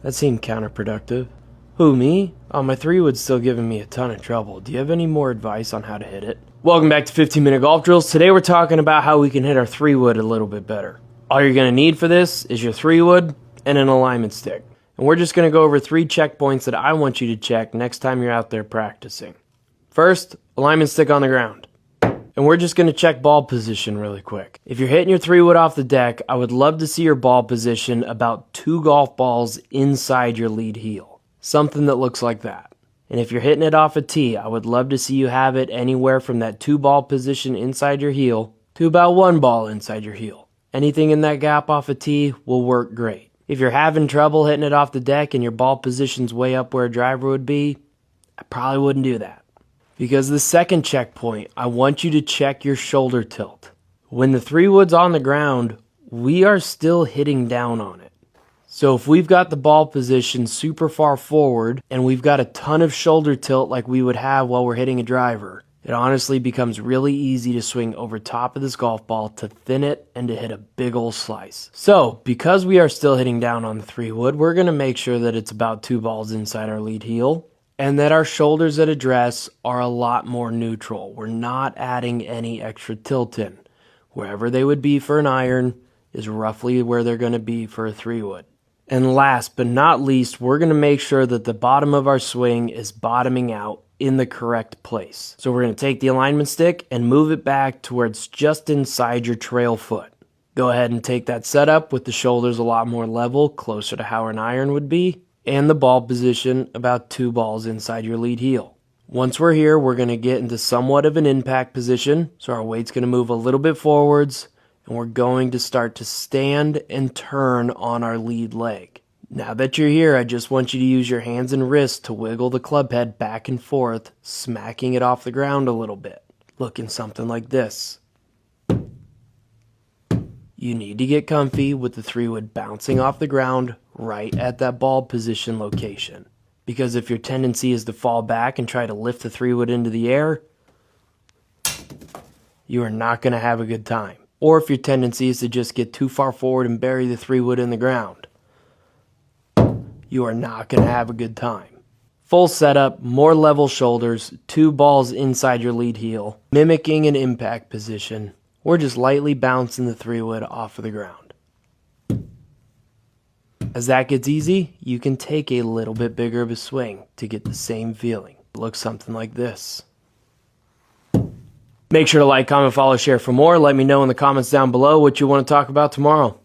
That seemed counterproductive. Who, me? Oh, my 3-wood's still giving me a ton of trouble. Do you have any more advice on how to hit it? Welcome back to 15-Minute Golf Drills. Today we're talking about how we can hit our 3-wood a little bit better. All you're going to need for this is your 3-wood and an alignment stick. And we're just going to go over 3 checkpoints that I want you to check next time you're out there practicing. First, alignment stick on the ground. And we're just going to check ball position really quick. If you're hitting your 3-wood off the deck, I would love to see your ball position about 2 golf balls inside your lead heel. Something that looks like that. And if you're hitting it off a tee, I would love to see you have it anywhere from that 2 ball position inside your heel to about 1 ball inside your heel. Anything in that gap off a tee will work great. If you're having trouble hitting it off the deck and your ball position's way up where a driver would be, I probably wouldn't do that. Because the second checkpoint, I want you to check your shoulder tilt. When the 3-wood's on the ground, we are still hitting down on it. So if we've got the ball position super far forward and we've got a ton of shoulder tilt like we would have while we're hitting a driver, it honestly becomes really easy to swing over top of this golf ball to thin it and to hit a big ol' slice. So because we are still hitting down on the 3-wood, we're going to make sure that it's about 2 balls inside our lead heel. And that our shoulders at address are a lot more neutral. We're not adding any extra tilt in. Wherever they would be for an iron is roughly where they're going to be for a 3-wood. And last but not least, we're going to make sure that the bottom of our swing is bottoming out in the correct place. So we're going to take the alignment stick and move it back to where it's just inside your trail foot. Go ahead and take that setup with the shoulders a lot more level, closer to how an iron would be, and the ball position about 2 balls inside your lead heel. Once we're here, we're going to get into somewhat of an impact position, so our weight's going to move a little bit forwards, and we're going to start to stand and turn on our lead leg. Now that you're here, I just want you to use your hands and wrists to wiggle the club head back and forth, smacking it off the ground a little bit, looking something like this. You need to get comfy with the 3-wood bouncing off the ground right at that ball position location. Because if your tendency is to fall back and try to lift the 3-wood into the air, you are not going to have a good time. Or if your tendency is to just get too far forward and bury the 3-wood in the ground, you are not going to have a good time. Full setup, more level shoulders, 2 balls inside your lead heel, mimicking an impact position, or just lightly bouncing the 3-wood off of the ground. As that gets easy, you can take a little bit bigger of a swing to get the same feeling. It looks something like this. Make sure to like, comment, follow, share for more. Let me know in the comments down below what you want to talk about tomorrow.